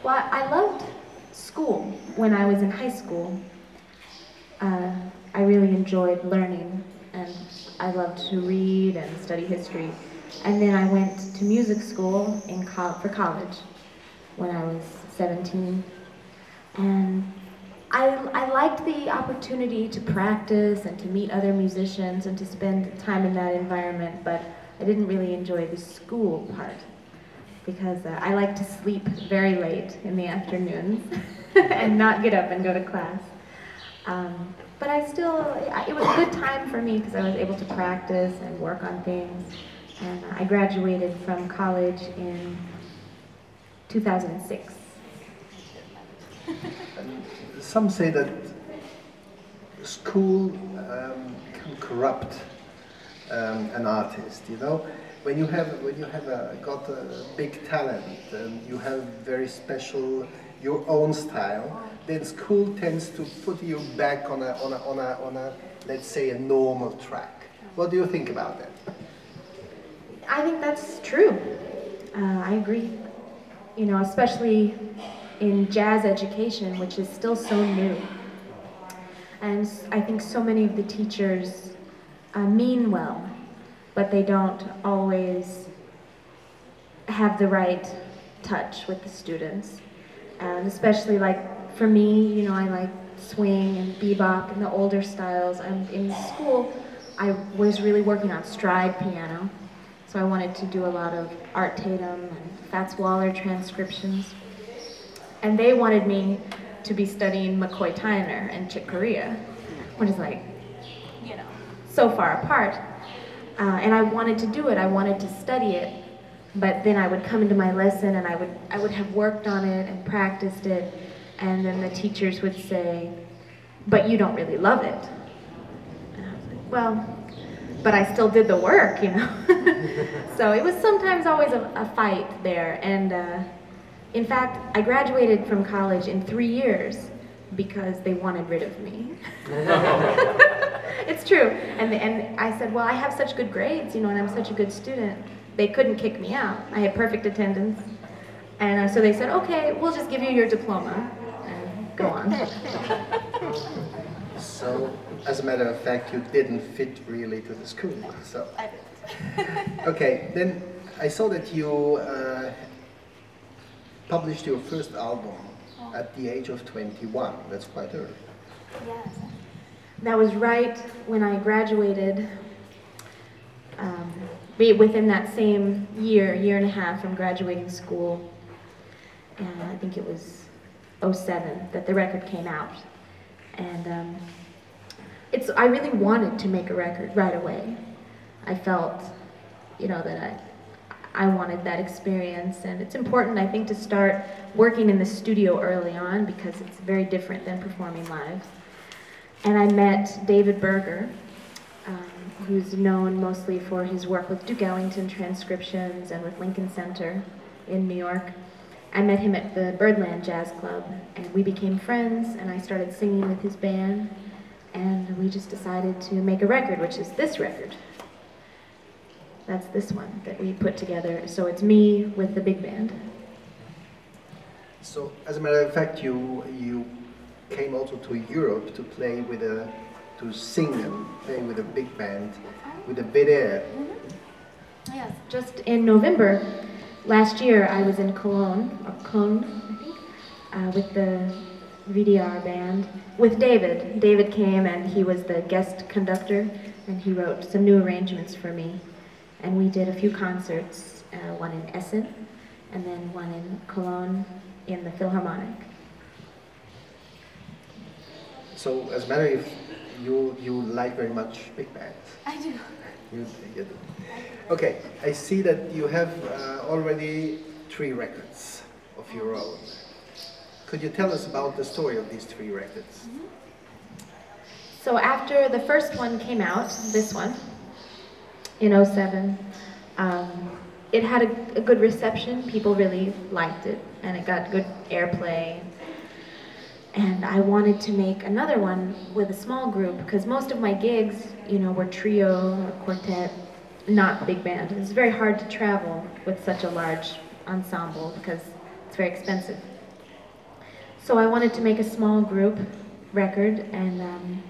Well, I loved school when I was in high school. I really enjoyed learning, and I loved to read and study history. And then I went to music school for college when I was 17. And I liked the opportunity to practice and to meet other musicians and to spend time in that environment, but I didn't really enjoy the school part because I like to sleep very late in the afternoons and not get up and go to class. But it was a good time for me because I was able to practice and work on things. And I graduated from college in 2006. Some say that school can corrupt an artist, you know? When you have got a big talent and you have very special your own style, then school tends to put you back on a let's say a normal track. What do you think about that? I think that's true. I agree. You know, especially in jazz education, which is still so new. And I think so many of the teachers mean well, but they don't always have the right touch with the students. And especially like for me, you know, I like swing and bebop and the older styles. And in school, I was really working on stride piano. So I wanted to do a lot of Art Tatum and Fats Waller transcriptions. And they wanted me to be studying McCoy Tyner and Chick Corea, which is like, you know, so far apart. And I wanted to do it, I wanted to study it, but then I would come into my lesson and I would have worked on it and practiced it, and then the teachers would say, but you don't really love it. And I was like, well, but I still did the work, you know. So it was sometimes always a fight there, and in fact, I graduated from college in 3 years because they wanted rid of me. It's true. And I said, well, I have such good grades, you know, and I'm such a good student. They couldn't kick me out. I had perfect attendance. And so they said, okay, we'll just give you your diploma and go on. So, as a matter of fact, you didn't fit really to the school. So. I didn't. Okay, then I saw that you published your first album at the age of 21. That's quite early. Yes. That was right when I graduated, within that same year and a half from graduating school. And I think it was 07 that the record came out. And I really wanted to make a record right away. I felt, you know, that I wanted that experience, and it's important, I think, to start working in the studio early on because it's very different than performing live. And I met David Berger, who's known mostly for his work with Duke Ellington transcriptions and with Lincoln Center in New York. I met him at the Birdland Jazz Club, and we became friends, and I started singing with his band, and we just decided to make a record, which is this record. That's this one that we put together. So it's me with the big band. So, as a matter of fact, you came also to Europe to play with to sing and play with a big band, with a BDR. Yes, just in November last year, I was in Cologne, I think, with the VDR band, with David. David came and he was the guest conductor, and he wrote some new arrangements for me. And we did a few concerts, one in Essen, and then one in Cologne in the Philharmonic. So, as a matter of fact, you like very much big bands. I do. You do. Okay, I see that you have already 3 records of your own. Could you tell us about the story of these 3 records? So after the first one came out, this one, in 07, it had a good reception. People really liked it, and it got good airplay. And I wanted to make another one with a small group, because most of my gigs, you know, were trio or quartet, not big band. It's very hard to travel with such a large ensemble because it's very expensive. So I wanted to make a small group record, and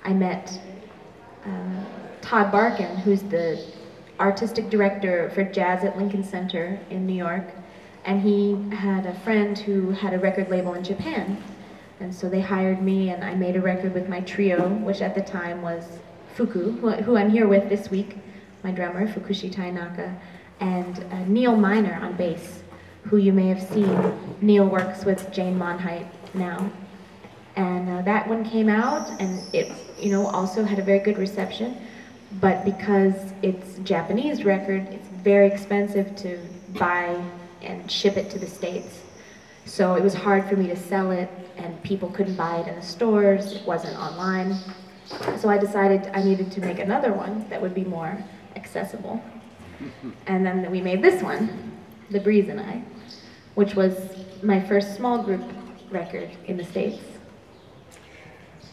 I met Todd Barkin, who's the artistic director for jazz at Lincoln Center in New York, and he had a friend who had a record label in Japan. And so they hired me, and I made a record with my trio, which at the time was Fuku, who I'm here with this week, my drummer, Fukushi Tainaka, and Neil Miner on bass, who you may have seen. Neil works with Jane Monheit now. And that one came out, and it, you know, also had a very good reception. But because it's a Japanese record, it's very expensive to buy and ship it to the States. So it was hard for me to sell it, and people couldn't buy it in the stores, it wasn't online. So I decided I needed to make another one that would be more accessible. And then we made this one, The Breeze and I, which was my first small group record in the States.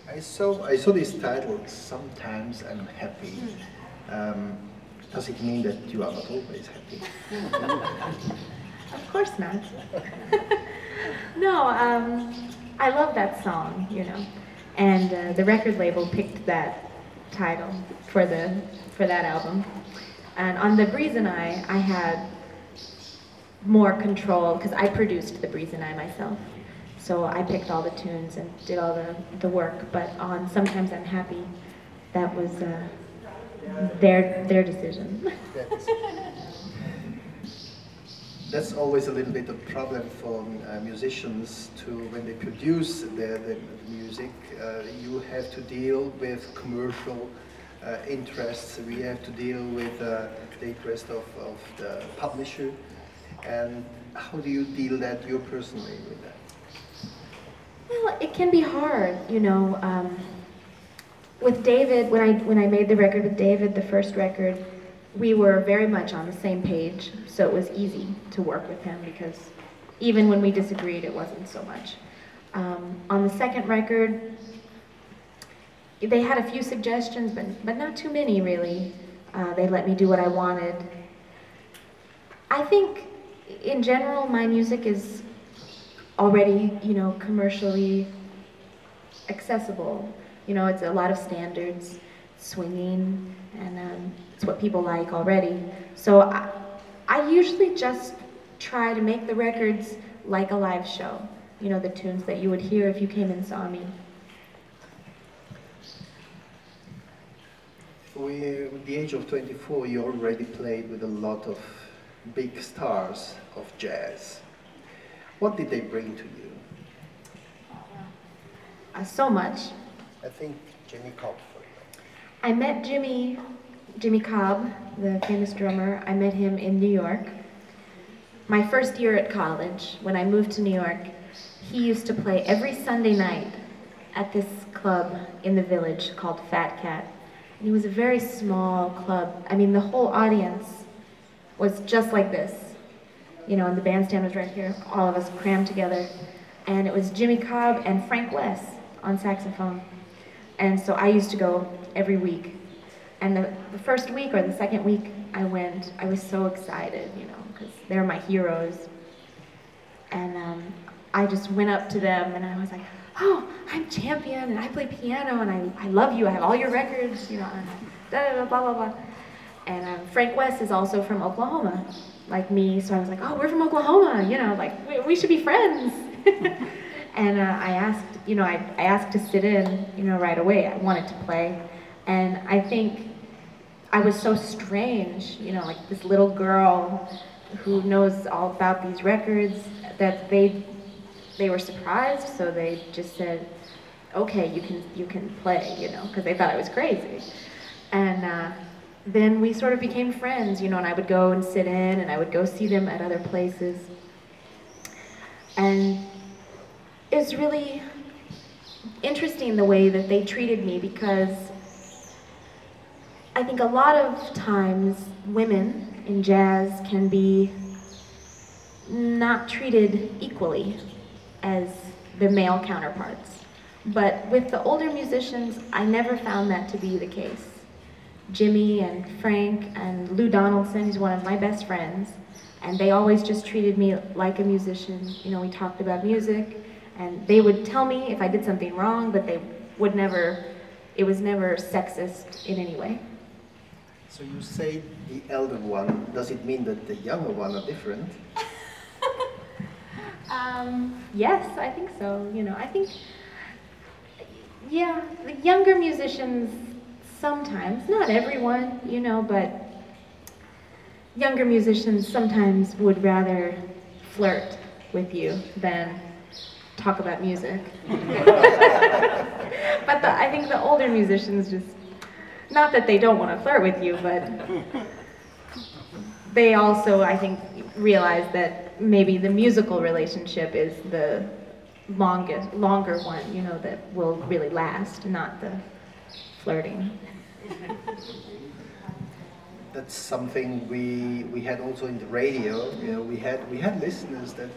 I saw this title, Sometimes I'm Happy. Does it mean that you are not always happy? Of course not. No, I love that song, you know, and the record label picked that title for that album. And on The Breeze and I had more control because I produced The Breeze and I myself. So I picked all the tunes and did all the work. But on Sometimes I'm Happy, that was their decision. That's always a little bit of a problem for musicians when they produce the music. You have to deal with commercial interests. We have to deal with the interest of the publisher. And how do you deal that you personally with that? Well, it can be hard, you know. With David, when I made the record with David, the first record, we were very much on the same page, so it was easy to work with him because even when we disagreed, it wasn't so much. On the second record, they had a few suggestions, but not too many really. They let me do what I wanted. I think, in general, my music is already, you know, commercially accessible. You know, it's a lot of standards, swinging, and it's what people like already. So I usually just try to make the records like a live show. You know, the tunes that you would hear if you came and saw me. At the age of 24, you already played with a lot of big stars of jazz. What did they bring to you? So much. I think Jimmy Cobb for you. I met Jimmy Cobb, the famous drummer. I met him in New York. My first year at college, when I moved to New York, he used to play every Sunday night at this club in the village called Fat Cat. And it was a very small club. I mean, the whole audience was just like this. You know, and the bandstand was right here, all of us crammed together. And it was Jimmy Cobb and Frank West on saxophone. And so I used to go every week. And the first week or the second week I went, I was so excited, you know, because they're my heroes. And I just went up to them and I was like, oh, I'm Champion and I play piano and I love you, I have all your records, you know, and blah, blah, blah. And Frank West is also from Oklahoma, like me, so I was like, oh, we're from Oklahoma, you know, like, we should be friends. And I asked, you know, I asked to sit in, you know, right away. I wanted to play. And I think I was so strange, you know, like this little girl who knows all about these records, that they were surprised, so they just said, okay, you can play, you know, because they thought I was crazy. And then we sort of became friends, you know, and I would go and sit in, and I would go see them at other places. And it's really interesting the way that they treated me, because I think a lot of times women in jazz can be not treated equally as the male counterparts. But with the older musicians, I never found that to be the case. Jimmy and Frank and Lou Donaldson, who's one of my best friends, and they always just treated me like a musician. You know, we talked about music, and they would tell me if I did something wrong, but they would never, it was never sexist in any way. So you say the elder one, does it mean that the younger one are different? Yes, I think so. You know, I think, yeah, the younger musicians sometimes, not everyone, you know, but younger musicians sometimes would rather flirt with you than talk about music. But I think the older musicians just, not that they don't want to flirt with you, but they also, I think, realize that maybe the musical relationship is the longer one, you know, that will really last, not the flirting. That's something we had also in the radio. You know, we had listeners that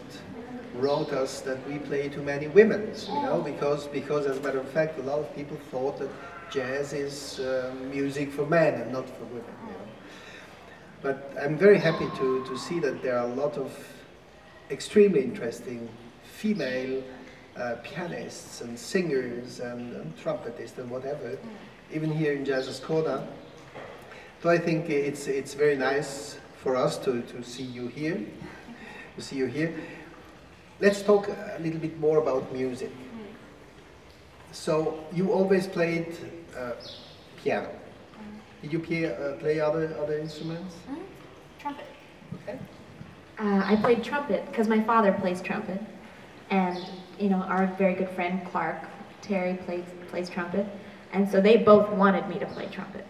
wrote us that we play too many women's, you know, because as a matter of fact, a lot of people thought that jazz is music for men and not for women, you know. But I'm very happy to see that there are a lot of extremely interesting female pianists and singers and trumpetists and whatever, even here in JazzAscona. So I think it's very nice for us to see you here. Let's talk a little bit more about music. So you always played piano. Did you play other instruments? Trumpet. Okay. I played trumpet because my father plays trumpet, and you know, our very good friend Clark Terry plays trumpet, and so they both wanted me to play trumpet.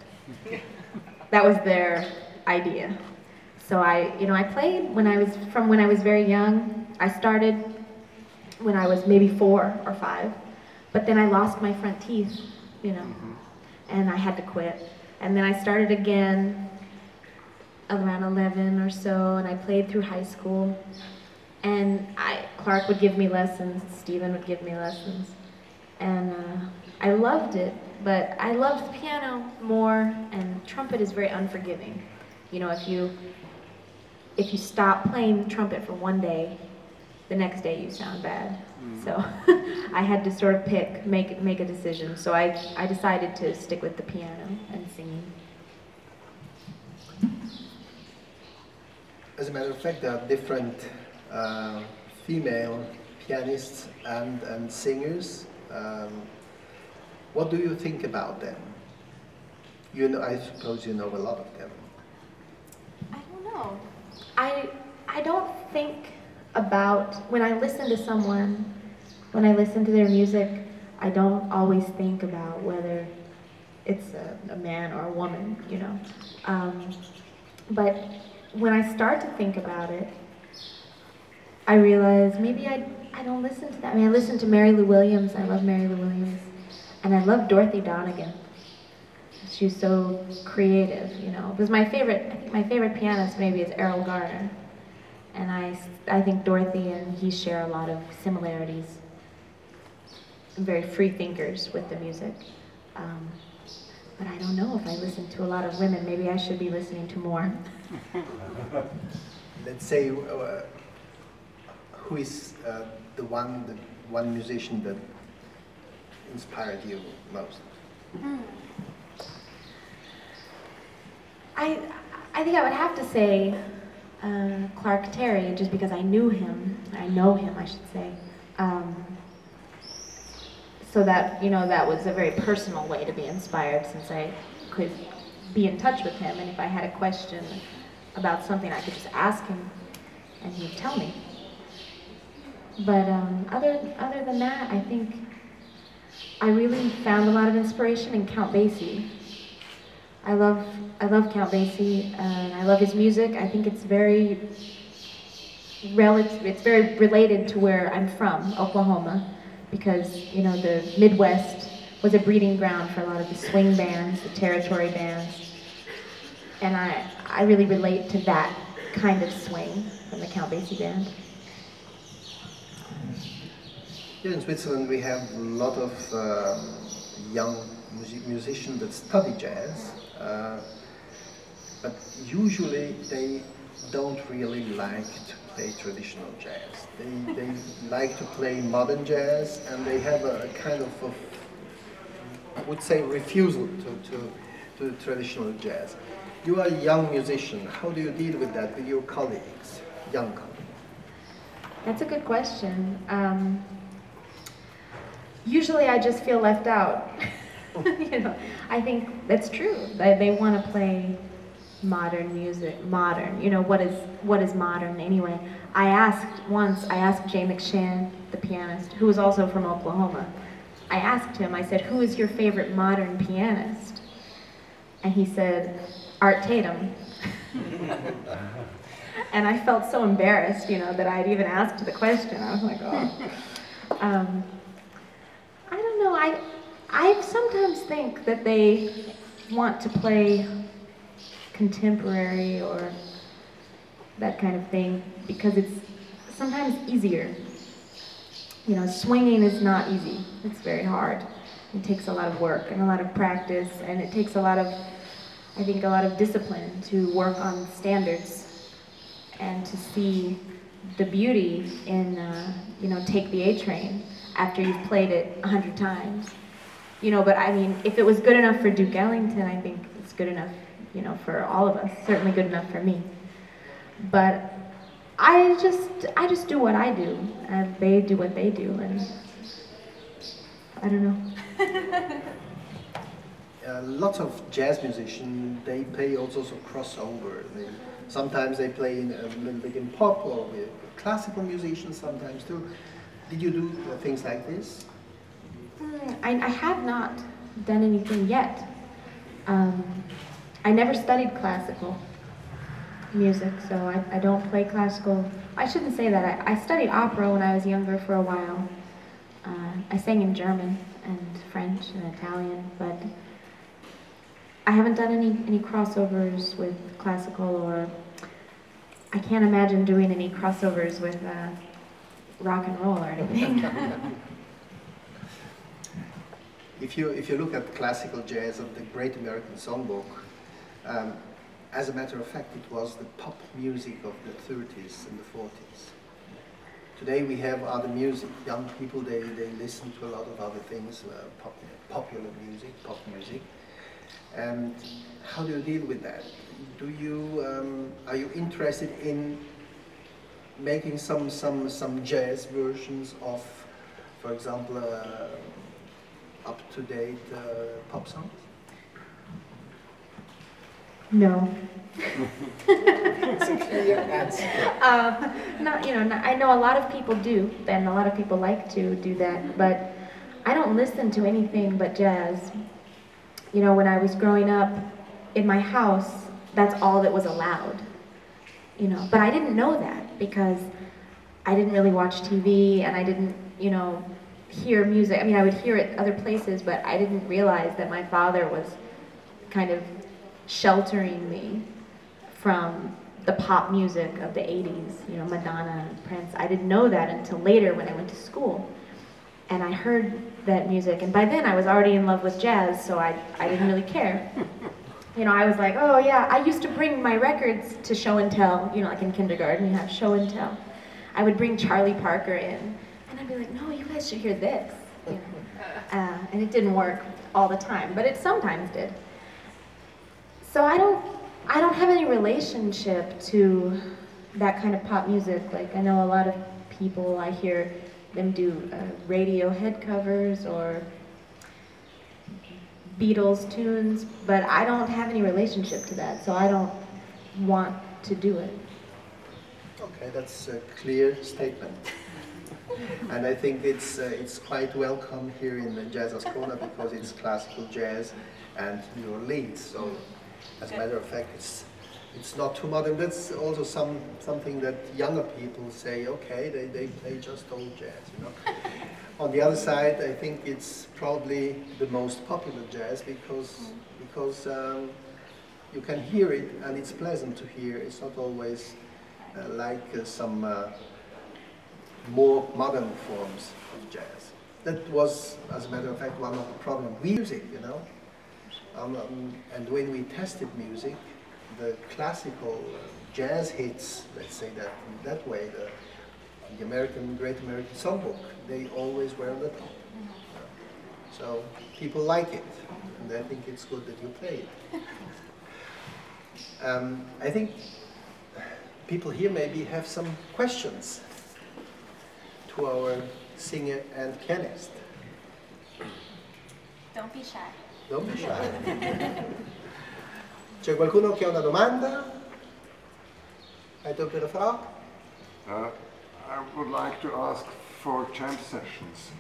That was their idea. So I played when I was very young. I started when I was maybe 4 or 5, but then I lost my front teeth, you know, and I had to quit. And then I started again around 11 or so, and I played through high school. And Clark would give me lessons, Stephen would give me lessons, and I loved it. But I loved piano more, and trumpet is very unforgiving. You know, if you stop playing trumpet for one day, the next day you sound bad. So I had to sort of make a decision. So I decided to stick with the piano and singing. As a matter of fact, there are different female pianists and singers. What do you think about them? You know, I suppose you know a lot of them. I don't know. I don't think about, when I listen to someone, when I listen to their music, I don't always think about whether it's a man or a woman, you know. But when I start to think about it, I realize maybe I don't listen to that. I mean, I listen to Mary Lou Williams. I love Mary Lou Williams. And I love Dorothy Donegan. She's so creative, you know. Because I think my favorite pianist maybe is Errol Garner. And I think Dorothy and he share a lot of similarities. Very free thinkers with the music. But I don't know if I listen to a lot of women. Maybe I should be listening to more. Let's say, who is the one musician that inspired you most? I think I would have to say Clark Terry, just because I know him, I should say. So that, you know, that was a very personal way to be inspired, since I could be in touch with him, and if I had a question about something, I could just ask him, and he'd tell me. But other than that, I think I really found a lot of inspiration in Count Basie. I love Count Basie, and I love his music. I think it's very related to where I'm from, Oklahoma, because, you know, the Midwest was a breeding ground for a lot of the swing bands, the territory bands, and I really relate to that kind of swing from the Count Basie band. Here in Switzerland we have a lot of young musicians that study jazz, but usually they don't really like to play traditional jazz. They like to play modern jazz, and they have a kind of, I would say, refusal to traditional jazz. You are a young musician. How do you deal with that with your colleagues, young colleagues? That's a good question. Usually I just feel left out. You know, I think that's true. They want to play modern music. Modern. You know, what is modern anyway? I asked Jay McShann, the pianist, who was also from Oklahoma. I asked him, I said, who is your favorite modern pianist? And he said, Art Tatum. And I felt so embarrassed, you know, that I'd even asked the question. I was like, oh. I don't know, I sometimes think that they want to play contemporary or that kind of thing because it's sometimes easier. You know, swinging is not easy. It's very hard. It takes a lot of work and a lot of practice, and it takes a lot of, I think, a lot of discipline to work on standards and to see the beauty in, you know, Take the A Train after you've played it 100 times. You know, but I mean, if it was good enough for Duke Ellington, I think it's good enough, you know, for all of us. Certainly good enough for me. But I just do what I do, and they do what they do, and I don't know. Lots of jazz musicians, they play also some crossover. Sometimes they play in, a little bit in pop or with classical musicians sometimes too. Did you do things like this? I have not done anything yet. I never studied classical music, so I don't play classical. I shouldn't say that. I studied opera when I was younger for a while. I sang in German and French and Italian, but I haven't done any crossovers with classical, or I can't imagine doing any crossovers with rock and roll or anything. If you look at classical jazz of the Great American Songbook, as a matter of fact, it was the pop music of the 30s and the 40s. Today we have other music. Young people, they listen to a lot of other things, popular music, pop music. And how do you deal with that? Do you are you interested in making some jazz versions of, for example, up-to-date pop songs? No. It's a clear answer. I know a lot of people do, and a lot of people like to do that, but I don't listen to anything but jazz. You know, when I was growing up in my house, that's all that was allowed. You know, but I didn't know that because I didn't really watch TV, and I didn't, you know, hear music. I mean, I would hear it other places, but I didn't realize that my father was kind of sheltering me from the pop music of the 80s, you know, Madonna and Prince. I didn't know that until later when I went to school. And I heard that music, and by then I was already in love with jazz, so I didn't really care. You know, I was like, oh yeah, I used to bring my records to show and tell, you know, like in kindergarten, you have show and tell. I would bring Charlie Parker in, and I'd be like, no, you guys should hear this. You know? And it didn't work all the time, but it sometimes did. So I don't have any relationship to that kind of pop music. Like, I know a lot of people, I hear them do Radiohead covers or Beatles tunes, but I don't have any relationship to that, so I don't want to do it. Okay, that's a clear statement. And I think it's quite welcome here in JazzAscona because it's classical jazz and New Orleans. So, as a matter of fact, it's not too modern. That's also something that younger people say. Okay, they play just old jazz, you know. On the other side, I think it's probably the most popular jazz because you can hear it and it's pleasant to hear. It's not always like some more modern forms of jazz. That was, as a matter of fact, one of the problems with music, you know. And when we tested music, the classical jazz hits, let's say that in that way, the Great American Songbook, they always were on the top. So people like it, and I think it's good that you play it. I think people here maybe have some questions to our singer and pianist. Don't be shy. Don't be shy. C'è qualcuno che ha una domanda? Hai tu per fra? I would like to ask for jam sessions.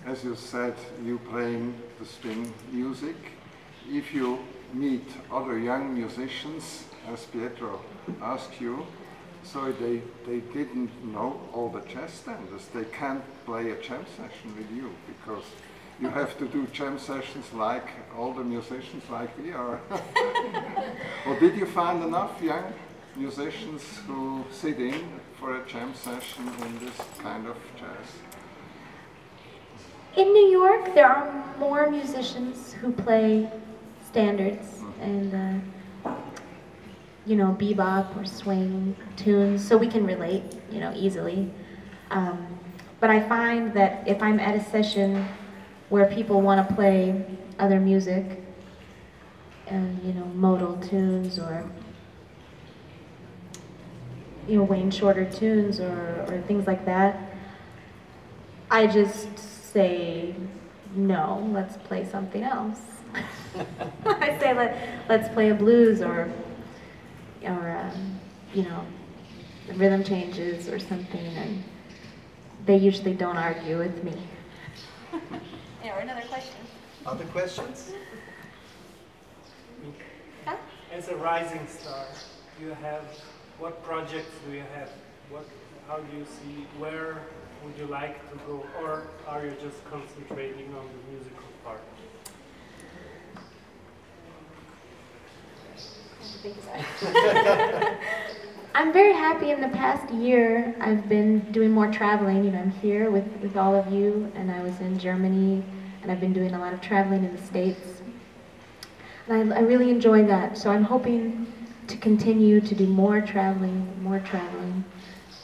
As you said, you playing the string music. If you meet other young musicians, as Pietro asked you, so they didn't know all the jazz standards. They can't play a jam session with you because you have to do jam sessions like all the musicians like we are. Or did you find enough young musicians who sit in for a jam session in this kind of jazz? In New York, there are more musicians who play standards and, you know, bebop or swing tunes, so we can relate, you know, easily. But I find that if I'm at a session where people want to play other music, and you know, modal tunes or you know, Wayne Shorter tunes or things like that, I just say no, let's play something else. I say let's play a blues or you know, rhythm changes or something, and they usually don't argue with me. Yeah, or another question. Other questions? Huh? As a rising star, what projects do you have? How do you see, where would you like to go, or are you just concentrating on the musical part? I'm very happy. In the past year, I've been doing more traveling. You know, I'm here with all of you, and I was in Germany, and I've been doing a lot of traveling in the States. And I really enjoy that. So I'm hoping to continue to do more traveling,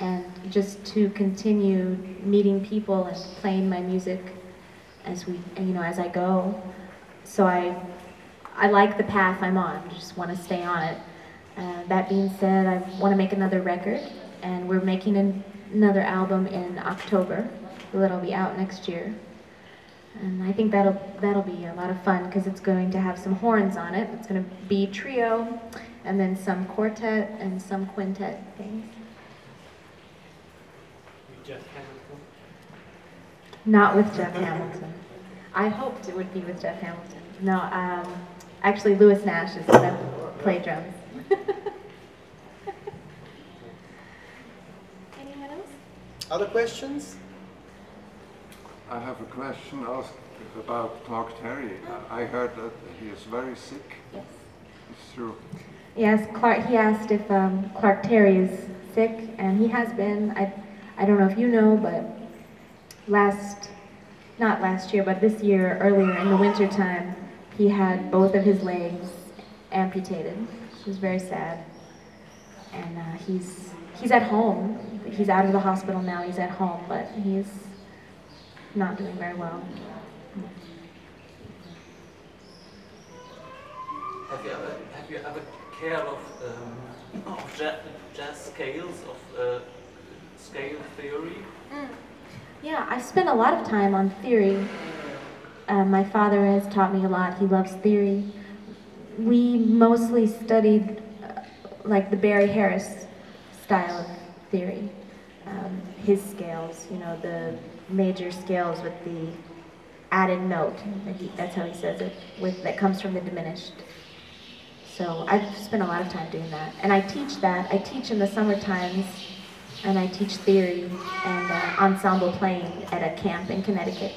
and just to continue meeting people and playing my music as I go. So I like the path I'm on. Just want to stay on it. That being said, I want to make another record, and we're making another album in October that'll be out next year. And I think that'll be a lot of fun because it's going to have some horns on it. It's going to be trio, and then some quartet and some quintet things. With Jeff Hamilton? Not with Jeff Hamilton. I hoped it would be with Jeff Hamilton. No, actually Louis Nash is going to play drums. Anyone else? Other questions? I have a question asked about Clark Terry. I heard that he is very sick. Yes. It's true. Yes, he asked if Clark Terry is sick, and he has been. I don't know if you know, but not last year, but this year, earlier in the winter time, he had both of his legs amputated. It was very sad. And he's at home. He's out of the hospital now. He's at home, but he's not doing very well. Have you ever cared of jazz scales, of scale theory? Yeah, I spent a lot of time on theory. My father has taught me a lot. He loves theory. We mostly studied like the Barry Harris style of theory. His scales, you know, the major scales with the added note, that's how he says it, that comes from the diminished. So I've spent a lot of time doing that. And I teach that. I teach in the summer times, and I teach theory and ensemble playing at a camp in Connecticut.